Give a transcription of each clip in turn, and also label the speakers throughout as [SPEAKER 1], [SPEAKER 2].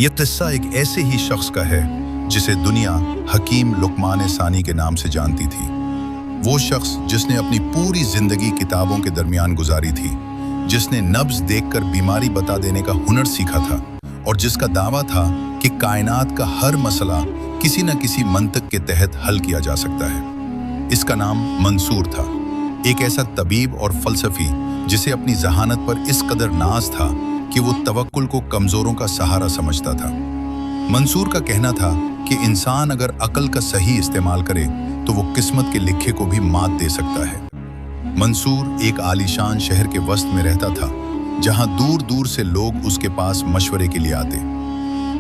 [SPEAKER 1] ये किस्सा एक ऐसे ही शख्स का है जिसे दुनिया हकीम लुकमान सानी के नाम से जानती थी। वो शख्स जिसने अपनी पूरी जिंदगी किताबों के दरमियान गुजारी थी, जिसने नब्ज देखकर बीमारी बता देने का हुनर सीखा था और जिसका दावा था कि कायनात का हर मसला किसी न किसी मंतक के तहत हल किया जा सकता है। इसका नाम मंसूर था, एक ऐसा तबीब और फलसफी जिसे अपनी जहानत पर इस कदर नाज था कि वो तवक्कुल को कमजोरों का सहारा समझता था। मंसूर का कहना था कि इंसान अगर अकल का सही इस्तेमाल करे तो वो किस्मत के लिखे को भी मात दे सकता है। मंसूर एक आलीशान शहर के वस्त में रहता था, जहां दूर दूर से लोग उसके पास मशवरे के लिए आते।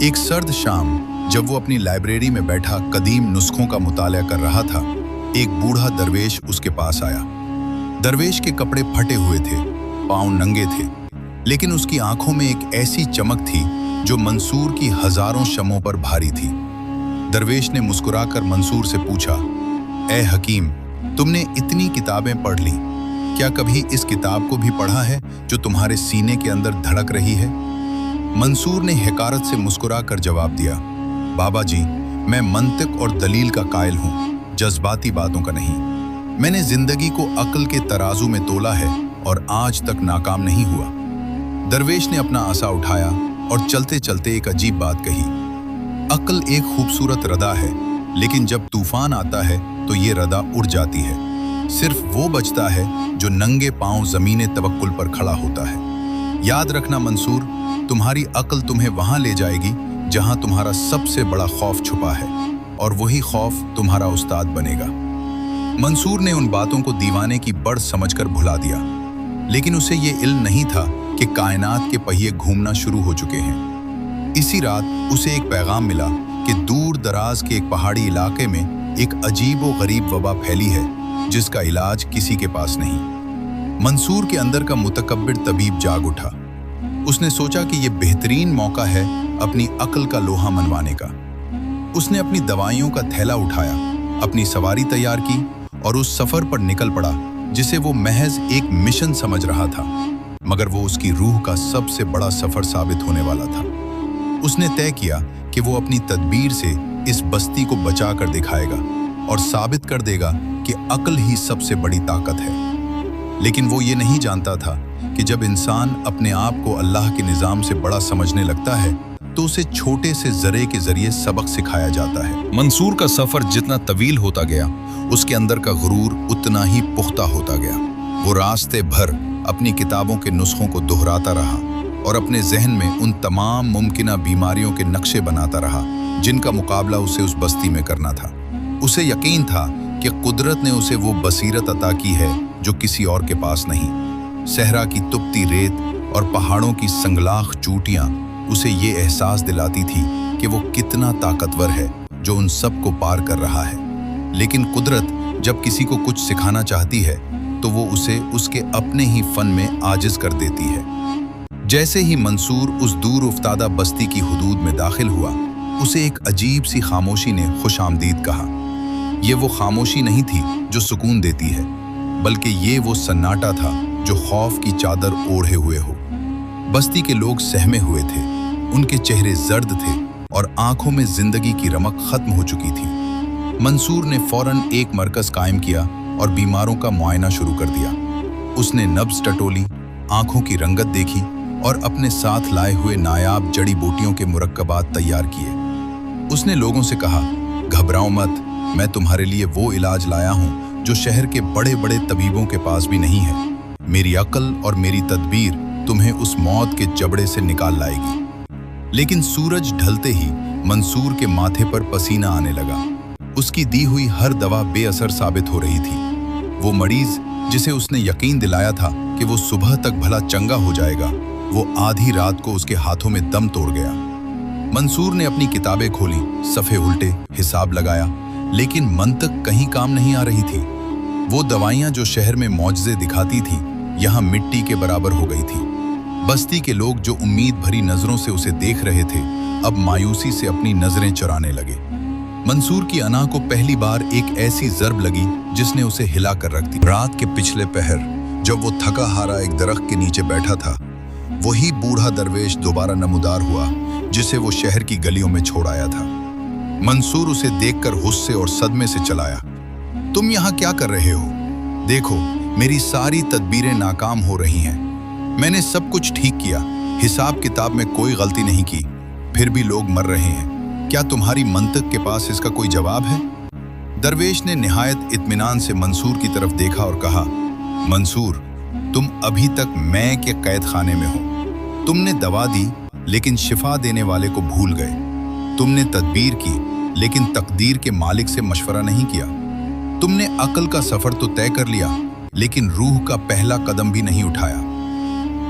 [SPEAKER 1] एक सर्द शाम जब वो अपनी लाइब्रेरी में बैठा कदीम नुस्खों का मुताला कर रहा था, एक बूढ़ा दरवेश उसके पास आया। दरवेश के कपड़े फटे हुए थे, पांव नंगे थे, लेकिन उसकी आंखों में एक ऐसी चमक थी जो मंसूर की हजारों शमों पर भारी थी। दरवेश ने मुस्कुराकर मंसूर से पूछा, ए हकीम, तुमने इतनी किताबें पढ़ ली, क्या कभी इस किताब को भी पढ़ा है जो तुम्हारे सीने के अंदर धड़क रही है? मंसूर ने हकारत से मुस्कुराकर जवाब दिया, बाबा जी, मैं मंतिक और दलील का कायल हूँ, जज्बाती बातों का नहीं। मैंने जिंदगी को अक्ल के तराजू में तोला है और आज तक नाकाम नहीं हुआ। दरवेश ने अपना आसा उठाया और चलते चलते एक अजीब बात कही, अक्ल एक खूबसूरत रदा है, लेकिन जब तूफान आता है तो ये रदा उड़ जाती है। सिर्फ वो बचता है जो नंगे पांव जमीने तवक्कुल पर खड़ा होता है। याद रखना मंसूर, तुम्हारी अक्ल तुम्हें वहां ले जाएगी जहां तुम्हारा सबसे बड़ा खौफ छुपा है, और वही खौफ तुम्हारा उस्ताद बनेगा। मंसूर ने उन बातों को दीवाने की बड़ समझकर भुला दिया, लेकिन उसे ये इल्म नहीं था कि कायनात के पहिए घूमना शुरू हो चुके हैं। इसी रात उसे एक पैगाम मिला कि दूर दराज के एक पहाड़ी इलाके में एक अजीब व गरीब वबा फैली है जिसका इलाज किसी के पास नहीं। मंसूर के अंदर का मुतकब्बिर तबीब जाग उठा। उसने सोचा कि यह बेहतरीन मौका है अपनी अक्ल का लोहा मनवाने का। उसने अपनी दवाइयों का थैला उठाया, अपनी सवारी तैयार की और उस सफर पर निकल पड़ा जिसे वो महज एक मिशन समझ रहा था, मगर वो उसकी रूह का सबसे बड़ा सफर साबित होने वाला था। उसने तय किया कि वो अपनी तदबीर से इस बस्ती को बचा कर दिखाएगा और साबित कर देगा कि अक्ल ही सबसे बड़ी ताकत है। लेकिन वो ये नहीं जानता था कि जब इंसान अपने आप को अल्लाह के निज़ाम से बड़ा समझने लगता है तो उसे छोटे से जरे के जरिए सबक सिखाया जाता है। मंसूर का सफर जितना तवील होता गया, उसके अंदर का गुरूर उतना ही पुख्ता होता गया। वो रास्ते भर अपनी किताबों के नुस्खों को दोहराता रहा और अपने जहन में उन तमाम मुमकिना बीमारियों के नक्शे बनाता रहा जिनका मुकाबला उसे उस बस्ती में करना था। उसे यकीन था कि कुदरत ने उसे वो बसीरत अता की है जो किसी और के पास नहीं। सहरा की तुपती रेत और पहाड़ों की संगलाख चोटियां उसे ये एहसास दिलाती थी कि वो कितना ताकतवर है जो उन सब को पार कर रहा है। लेकिन कुदरत जब किसी को कुछ सिखाना चाहती है तो वो उसे उसके अपने ही फन में आजिज कर देती है। जैसे ही मंसूर उस दूर उफ्तादा बस्ती की हुदूद में दाखिल हुआ, उसे एक अजीब सी खामोशी ने खुशामदीद कहा। ये वो खामोशी नहीं थी जो सुकून देती है, बल्कि ये वो सन्नाटा था जो खौफ की चादर ओढ़े हुए हो। बस्ती के लोग सहमे हुए थे, उनके चेहरे जर्द थे और आंखों में जिंदगी की रमक खत्म हो चुकी थी। मंसूर ने फौरन एक मरकज कायम किया और बीमारों का मुआयना शुरू कर दिया। उसने नब्ज टटोली, आंखों की रंगत देखी और अपने साथ लाए हुए नायाब जड़ी बूटियों के मुरक्कबात तैयार किए। उसने लोगों से कहा, घबराओ मत, मैं तुम्हारे लिए वो इलाज लाया हूं जो शहर के बड़े बड़े तबीबों के पास भी नहीं है। मेरी अक्ल और मेरी तदबीर तुम्हें उस मौत के जबड़े से निकाल लाएगी। लेकिन सूरज ढलते ही मंसूर के माथे पर पसीना आने लगा। उसकी दी हुई हर दवा बेअसर साबित हो रही थी। वो मरीज जिसे उसने यकीन दिलाया था कि वो सुबह तक भला चंगा हो जाएगा, वो आधी रात को उसके हाथों में दम तोड़ गया। मंसूर ने अपनी किताबें खोली, सफ़े उल्टे, हिसाब लगाया, लेकिन मंतक कहीं काम नहीं आ रही थी। वो दवाइयां जो शहर में मौजज़े दिखाती थी, यहाँ मिट्टी के बराबर हो गई थी। बस्ती के लोग जो उम्मीद भरी नजरों से उसे देख रहे थे, अब मायूसी से अपनी नजरें चुराने लगे। मंसूर की अना को पहली बार एक ऐसी ज़र्ब लगी जिसने उसे हिला कर रख दी। रात के पिछले पहर जब वो थका हारा एक दरख्त के नीचे बैठा था, वही बूढ़ा दरवेश दोबारा नमूदार हुआ जिसे वो शहर की गलियों में छोड़ आया था। मंसूर उसे देखकर गुस्से और सदमे से चलाया। तुम यहाँ क्या कर रहे हो? देखो, मेरी सारी तदबीरें नाकाम हो रही हैं। मैंने सब कुछ ठीक किया, हिसाब किताब में कोई गलती नहीं की, फिर भी लोग मर रहे हैं। क्या तुम्हारी मंतक के पास इसका कोई जवाब है? दरवेश ने निहायत इत्मीनान से मंसूर की तरफ देखा और कहा, मंसूर, तुम अभी तक मैं के कैद खाने में हो। तुमने दवा दी लेकिन शिफा देने वाले को भूल गए। तुमने तदबीर की लेकिन तकदीर के मालिक से मशवरा नहीं किया। तुमने अक्ल का सफर तो तय कर लिया लेकिन रूह का पहला कदम भी नहीं उठाया।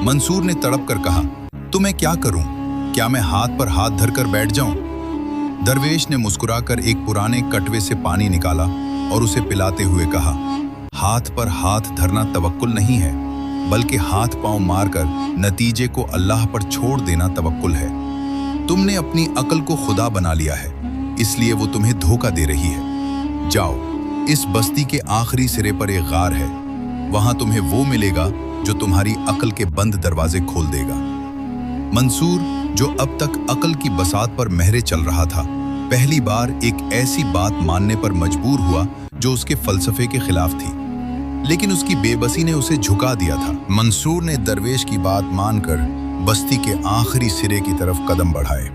[SPEAKER 1] मंसूर ने तड़प कर कहा, तो मैं क्या करूं? क्या मैं हाथ पर हाथ धरकर बैठ जाऊं? दरवेश ने मुस्कुराकर एक पुराने कटवे से पानी निकाला और उसे पिलाते हुए कहा, हाथ पर हाथ धरना तवक्कुल नहीं है, बल्कि हाथ पांव मारकर नतीजे को अल्लाह पर छोड़ देना तवक्कुल है। तुमने अपनी अक्ल को खुदा बना लिया है, इसलिए वो तुम्हें धोखा दे रही है। जाओ, इस बस्ती के आखिरी सिरे पर एक गार है, वहां तुम्हें वो मिलेगा जो तुम्हारी अक्ल के बंद दरवाजे खोल देगा। मंसूर, जो अब तक अक्ल की बसात पर महरे चल रहा था, पहली बार एक ऐसी बात मानने पर मजबूर हुआ जो उसके फलसफे के खिलाफ थी, लेकिन उसकी बेबसी ने उसे झुका दिया था। मंसूर ने दरवेश की बात मानकर बस्ती के आखिरी सिरे की तरफ कदम बढ़ाए।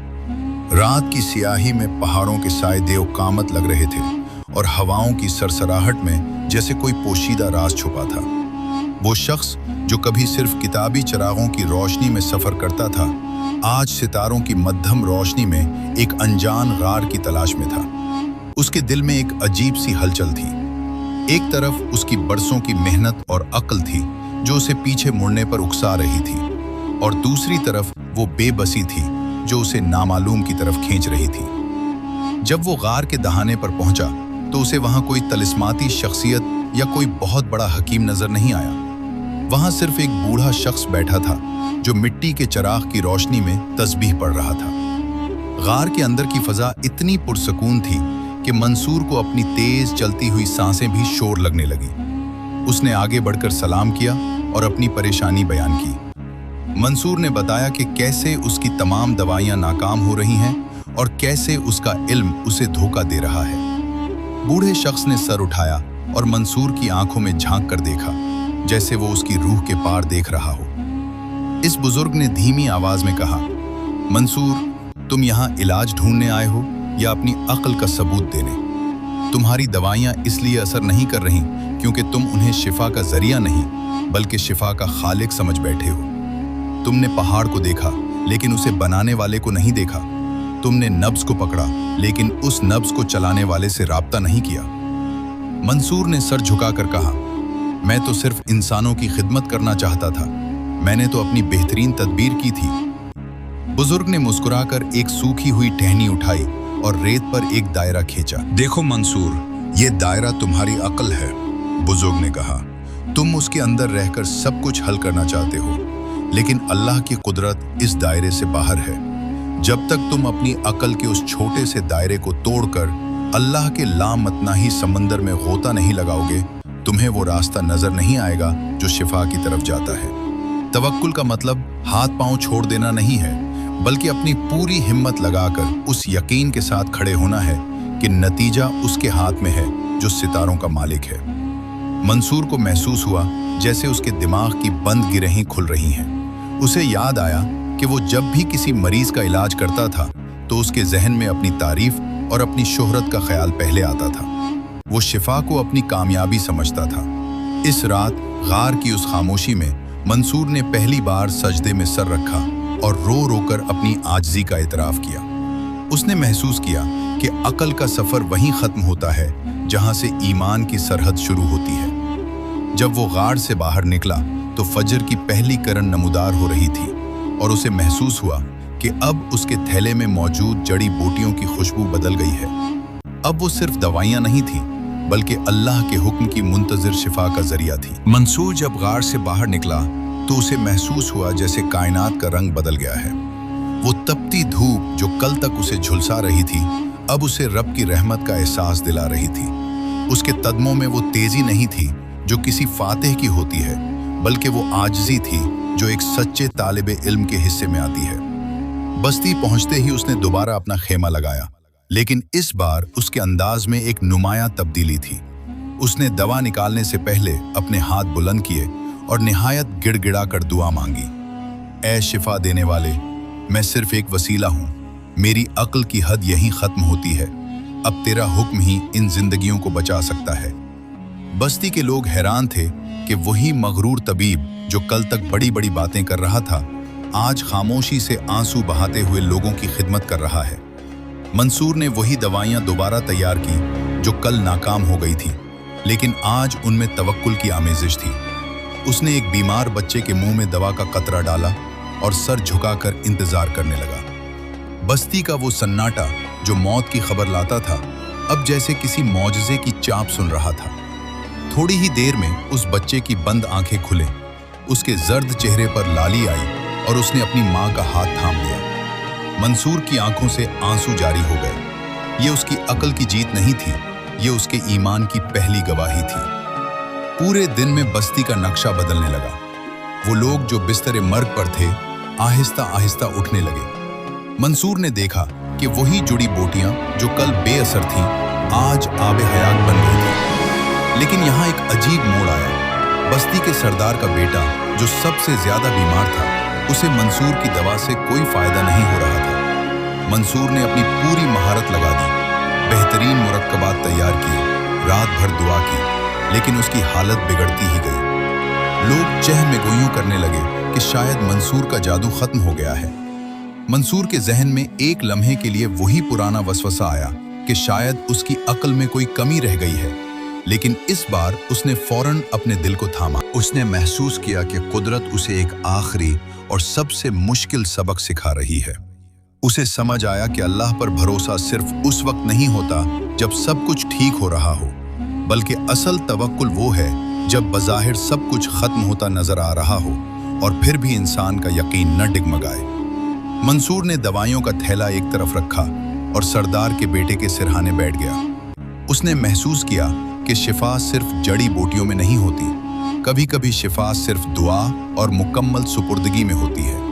[SPEAKER 1] रात की सियाही में पहाड़ों के साए देव कामत लग रहे थे और हवाओं की सरसराहट में जैसे कोई पोशीदा राज छुपा था। वो शख्स जो कभी सिर्फ किताबी चिरागों की रोशनी में सफर करता था, आज सितारों की मध्यम रोशनी में एक अनजान गार की तलाश में था। उसके दिल में एक अजीब सी हलचल थी। एक तरफ उसकी बरसों की मेहनत और अक्ल थी जो उसे पीछे मुड़ने पर उकसा रही थी, और दूसरी तरफ वो बेबसी थी जो उसे नामालूम की तरफ खींच रही थी। जब वो गार के दहाने पर पहुंचा तो उसे वहां कोई तलिस्माती शख्सियत या कोई बहुत बड़ा हकीम नजर नहीं आया। वहां सिर्फ एक बूढ़ा शख्स बैठा था जो मिट्टी के चिराग की रोशनी में तस्बीह पढ़ रहा था। गार के अंदर की फजा इतनी पुरसकून थी कि मंसूर को अपनी तेज चलती हुई सांसें भी शोर लगने लगी। उसने आगे बढ़कर सलाम किया और अपनी परेशानी बयान की। मंसूर ने बताया कि कैसे उसकी तमाम दवाइयां नाकाम हो रही हैं और कैसे उसका इल्म उसे धोखा दे रहा है। बूढ़े शख्स ने सर उठाया और मंसूर की आंखों में झांक कर देखा, जैसे वो उसकी रूह के पार देख रहा हो। इस बुजुर्ग ने धीमी आवाज में कहा, मंसूर, तुम यहाँ इलाज ढूंढने आए हो या अपनी अक्ल का सबूत देने? तुम्हारी दवाइयाँ इसलिए असर नहीं कर रही क्योंकि तुम उन्हें शिफा का जरिया नहीं बल्कि शिफा का खालिक समझ बैठे हो। तुमने पहाड़ को देखा लेकिन उसे बनाने वाले को नहीं देखा। तुमने नब्ज को पकड़ा लेकिन उस नब्ज को चलाने वाले से राब्ता नहीं किया। मंसूर ने सर झुकाकर कहा, मैं तो सिर्फ इंसानों की खिदमत करना चाहता था। मैंने तो अपनी बेहतरीन तदबीर की थी। बुजुर्ग ने मुस्कुराकर एक सूखी हुई टहनी उठाई और रेत पर एक दायरा खींचा। देखो मंसूर, ये दायरा तुम्हारी अक्ल है, बुजुर्ग ने कहा। तुम उसके अंदर रहकर सब कुछ हल करना चाहते हो, लेकिन अल्लाह की कुदरत इस दायरे से बाहर है। जब तक तुम अपनी अक्ल के उस छोटे से दायरे को तोड़कर अल्लाह के लामतनाही समंदर में गोता नहीं लगाओगे, तुम्हें वो रास्ता नजर नहीं आएगा जो शिफा की तरफ जाता है। तवक्कुल का मतलब हाथ पांव छोड़ देना नहीं है, बल्कि अपनी पूरी हिम्मत लगाकर उस यकीन के साथ खड़े होना है कि नतीजा उसके हाथ में है जो सितारों का मालिक है। मंसूर को महसूस हुआ जैसे उसके दिमाग की बंद गिरहें खुल रही हैं। उसे याद आया कि वो जब भी किसी मरीज का इलाज करता था तो उसके जहन में अपनी तारीफ और अपनी शोहरत का ख्याल पहले आता था। वो शिफा को अपनी कामयाबी समझता था। इस रात गार की उस खामोशी में मंसूर ने पहली बार सजदे में सर रखा और रो रो कर अपनी आजिज़ी का इतराफ़ किया। उसने महसूस किया कि अक्ल का सफ़र वहीं ख़त्म होता है जहां से ईमान की सरहद शुरू होती है। जब वो गार से बाहर निकला तो फजर की पहली किरण नमूदार हो रही थी और उसे महसूस हुआ कि अब उसके थैले में मौजूद जड़ी बूटियों की खुशबू बदल गई है। अब वो सिर्फ दवाइयाँ नहीं थीं, बल्कि अल्लाह के हुक्म की मुंतज़िर शिफा का जरिया थी। मंसूर जब गार से बाहर निकला तो उसे महसूस हुआ जैसे कायनात का रंग बदल गया है। वो तपती धूप जो कल तक उसे झुलसा रही थी, अब उसे रब की रहमत का एहसास दिला रही थी। उसके कदमों में वो तेजी नहीं थी जो किसी फातिह की होती है, बल्कि वो आजिज़ी थी जो एक सच्चे तालिबे इल्म के हिस्से में आती है। बस्ती पहुंचते ही उसने दोबारा अपना खेमा लगाया, लेकिन इस बार उसके अंदाज में एक नुमायां तब्दीली थी। उसने दवा निकालने से पहले अपने हाथ बुलंद किए और निहायत गिड़गिड़ा कर दुआ मांगी। ऐ शिफा देने वाले, मैं सिर्फ एक वसीला हूँ, मेरी अक्ल की हद यहीं खत्म होती है, अब तेरा हुक्म ही इन जिंदगियों को बचा सकता है। बस्ती के लोग हैरान थे कि वही मगरूर तबीब जो कल तक बड़ी बड़ी बातें कर रहा था, आज खामोशी से आंसू बहाते हुए लोगों की खिदमत कर रहा है। मंसूर ने वही दवाइयां दोबारा तैयार की जो कल नाकाम हो गई थी, लेकिन आज उनमें तवक्कुल की आमेजिश थी। उसने एक बीमार बच्चे के मुंह में दवा का कतरा डाला और सर झुकाकर इंतजार करने लगा। बस्ती का वो सन्नाटा जो मौत की खबर लाता था, अब जैसे किसी मौजज़े की चाप सुन रहा था। थोड़ी ही देर में उस बच्चे की बंद आंखें खुले, उसके जर्द चेहरे पर लाली आई और उसने अपनी मां का हाथ थाम लिया। मंसूर की आंखों से आंसू जारी हो गए। ये उसकी अक्ल की जीत नहीं थी, ये उसके ईमान की पहली गवाही थी। पूरे दिन में बस्ती का नक्शा बदलने लगा। वो लोग जो बिस्तरे मर्ग पर थे, आहिस्ता आहिस्ता उठने लगे। मंसूर ने देखा कि वही जुड़ी बोटियां जो कल बेअसर थीं, आज आबे हयात बन गई थी। लेकिन यहाँ एक अजीब मोड़ आया। बस्ती के सरदार का बेटा जो सबसे ज्यादा बीमार था, उसे मंसूर की दवा से कोई फायदा नहीं हो रहा था। मंसूर ने अपनी पूरी महारत लगा दी, बेहतरीन मुरक्कबात तैयार किए, रात भर दुआ की, लेकिन उसकी हालत बिगड़ती ही गई। लोग चह में गोइयों करने लगे कि शायद मंसूर का जादू खत्म हो गया है। मंसूर के जहन में एक लम्हे के लिए वही पुराना वसवसा आया कि शायद उसकी अक्ल में कोई कमी रह गई है, लेकिन इस बार उसने फौरन अपने दिल को थामा। उसने महसूस किया कि कुदरत उसे एक आखिरी और सबसे मुश्किल सबक सिखा रही है। उसे समझ आया कि अल्लाह पर भरोसा सिर्फ उस वक्त नहीं होता जब सब कुछ ठीक हो रहा हो, बल्कि असल तवक्कुल वो है जब बज़ाहिर सब कुछ खत्म होता नजर आ रहा हो और फिर भी इंसान का यकीन न डिगमगाए। मंसूर ने दवाइयों का थैला एक तरफ रखा और सरदार के बेटे के सिरहाने बैठ गया। उसने महसूस किया कि शिफा सिर्फ जड़ी बूटियों में नहीं होती, कभी कभी शिफा सिर्फ दुआ और मुकम्मल सुपुर्दगी में होती है।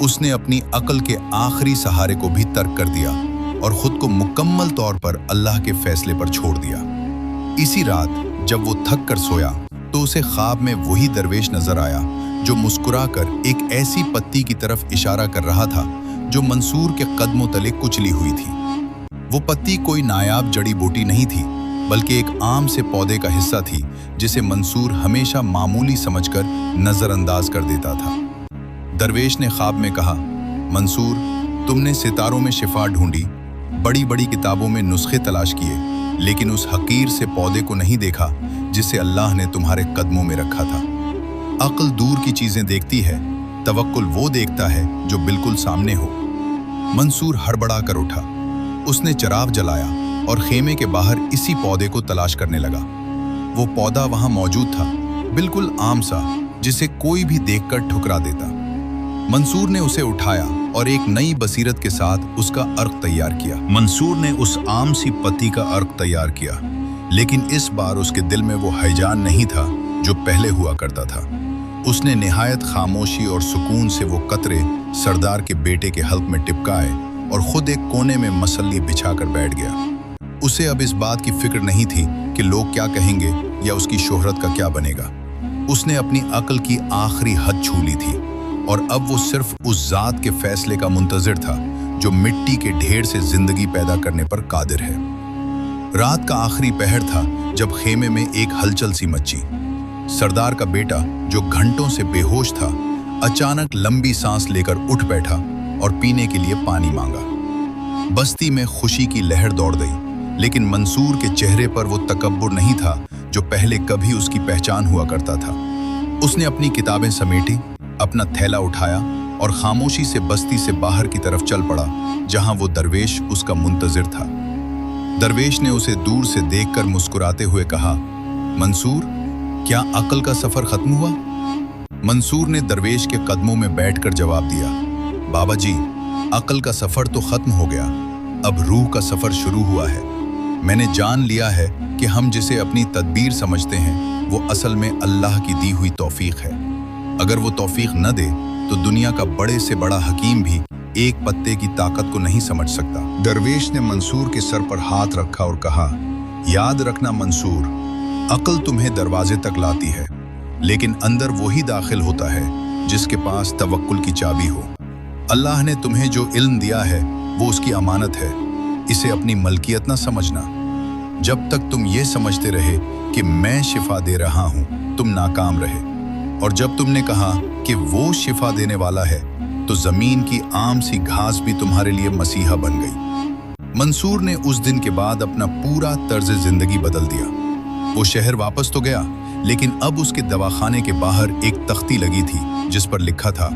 [SPEAKER 1] उसने अपनी अक्ल के आखिरी सहारे को भी तर्क कर दिया और खुद को मुकम्मल तौर पर अल्लाह के फैसले पर छोड़ दिया। इसी रात जब वो थक कर सोया तो उसे ख्वाब में वही दरवेश नजर आया जो मुस्कुराकर एक ऐसी पत्ती की तरफ इशारा कर रहा था जो मंसूर के कदमों तले कुचली हुई थी। वो पत्ती कोई नायाब जड़ी बूटी नहीं थी, बल्कि एक आम से पौधे का हिस्सा थी जिसे मंसूर हमेशा मामूली समझकर नजरअंदाज कर देता था। दरवेश ने ख्वाब में कहा, मंसूर, तुमने सितारों में शिफा ढूंढी, बड़ी बड़ी किताबों में नुस्खे तलाश किए, लेकिन उस हकीर से पौधे को नहीं देखा जिसे अल्लाह ने तुम्हारे कदमों में रखा था। अक्ल दूर की चीजें देखती है, तवक्कुल वो देखता है जो बिल्कुल सामने हो। मंसूर हड़बड़ा कर उठा। उसने चिराग जलाया और खेमे के बाहर इसी पौधे को तलाश करने लगा। वो पौधा वहां मौजूद था, बिल्कुल आम सा, जिसे कोई भी देखकर ठुकरा देता। मंसूर ने उसे उठाया और एक नई बसीरत के साथ उसका अर्क तैयार किया। मंसूर ने उस आम सी पत्ती का अर्क तैयार किया, लेकिन इस बार उसके दिल में वो हैजान नहीं था जो पहले हुआ करता था। उसने निहायत खामोशी और सुकून से वो कतरे सरदार के बेटे के हल्क में टिपकाए और खुद एक कोने में मसल्ली बिछाकर बैठ गया। उसे अब इस बात की फिक्र नहीं थी कि लोग क्या कहेंगे या उसकी शोहरत का क्या बनेगा। उसने अपनी अक्ल की आखिरी हद छू ली थी और अब वो सिर्फ उस जात के फैसले का मुंतजिर था जो मिट्टी के ढेर से जिंदगी पैदा करने पर कादिर है। रात का आखिरी पहर था जब खेमे में एक हलचल सी मची। सरदार का बेटा जो घंटों से बेहोश था, अचानक लंबी सांस लेकर उठ बैठा और पीने के लिए पानी मांगा। बस्ती में खुशी की लहर दौड़ गई, लेकिन मंसूर के चेहरे पर वो तकब्बुर नहीं था जो पहले कभी उसकी पहचान हुआ करता था। उसने अपनी किताबें समेटी, अपना थैला उठाया और खामोशी से बस्ती से बाहर की तरफ चल पड़ा, जहां वो दरवेश उसका मुंतजिर था। दरवेश ने उसे दूर से देखकर मुस्कुराते हुए कहा, मंसूर, क्या अक्ल का सफर खत्म हुआ? मंसूर ने दरवेश के कदमों में बैठकर जवाब दिया, बाबा जी, अक्ल का सफर तो खत्म हो गया, अब रूह का सफर शुरू हुआ है। मैंने जान लिया है कि हम जिसे अपनी तदबीर समझते हैं वो असल में अल्लाह की दी हुई तौफीक है। अगर वो तौफीक न दे तो दुनिया का बड़े से बड़ा हकीम भी एक पत्ते की ताकत को नहीं समझ सकता। दरवेश ने मंसूर के सर पर हाथ रखा और कहा, याद रखना मंसूर, अक्ल तुम्हें दरवाजे तक लाती है, लेकिन अंदर वही दाखिल होता है जिसके पास तवक्कुल की चाबी हो। अल्लाह ने तुम्हें जो इल्म दिया है वो उसकी अमानत है, इसे अपनी मलकियत ना समझना। जब तक तुम ये समझते रहे कि मैं शिफा दे रहा हूँ, तुम नाकाम रहे, और जब तुमने कहा कि वो शिफा देने वाला है तो जमीन की आम सी घास भी तुम्हारे लिए मसीहा बन गई। मंसूर ने उस दिन के बाद अपना पूरा तर्ज जिंदगी बदल दिया। वो शहर वापस तो गया, लेकिन अब उसके दवाखाने के बाहर एक तख्ती लगी थी जिस पर लिखा था,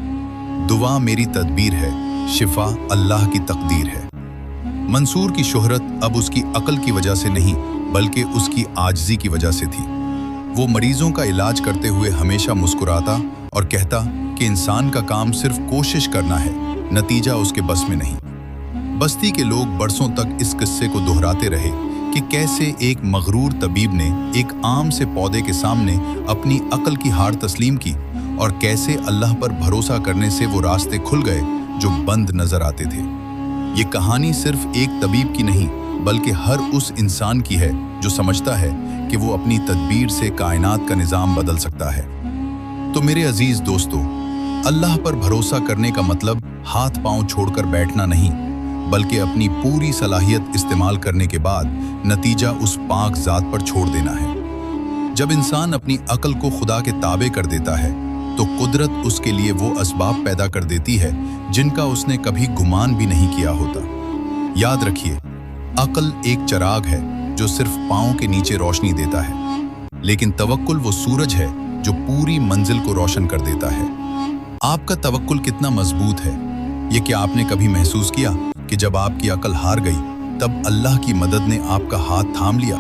[SPEAKER 1] दुआ मेरी तदबीर है, शिफा अल्लाह की तकदीर है। मंसूर की शोहरत अब उसकी अक्ल की वजह से नहीं बल्कि उसकी आजिज़ी की वजह से थी। वो मरीजों का इलाज करते हुए हमेशा मुस्कुराता और कहता कि इंसान का काम सिर्फ कोशिश करना है, नतीजा उसके बस में नहीं। बस्ती के लोग बरसों तक इस किस्से को दोहराते रहे कि कैसे एक मगरूर तबीब ने एक आम से पौधे के सामने अपनी अक्ल की हार तस्लीम की और कैसे अल्लाह पर भरोसा करने से वो रास्ते खुल गए जो बंद नजर आते थे। ये कहानी सिर्फ एक तबीब की नहीं बल्कि हर उस इंसान की है जो समझता है कि वो अपनी तदबीर से कायनात का निज़ाम बदल सकता है। तो मेरे अजीज दोस्तों, अल्लाह पर भरोसा करने का मतलब हाथ पांव छोड़कर बैठना नहीं, बल्कि अपनी पूरी सलाहियत इस्तेमाल करने के बाद नतीजा उस पाक ज़ात पर छोड़ देना है। जब इंसान अपनी अक्ल को खुदा के ताबे कर देता है तो कुदरत उसके लिए वो असबाब पैदा कर देती है जिनका उसने कभी गुमान भी नहीं किया होता। याद रखिए, अक्ल एक चिराग है जो सिर्फ पाँव के नीचे रोशनी देता है, लेकिन तवक्कुल वो सूरज है जो पूरी मंजिल को रोशन कर देता है। आपका तवक्कुल कितना मजबूत है, ये क्या आपने कभी महसूस किया कि जब आपकी अक्ल हार गई तब अल्लाह की मदद ने आपका हाथ थाम लिया?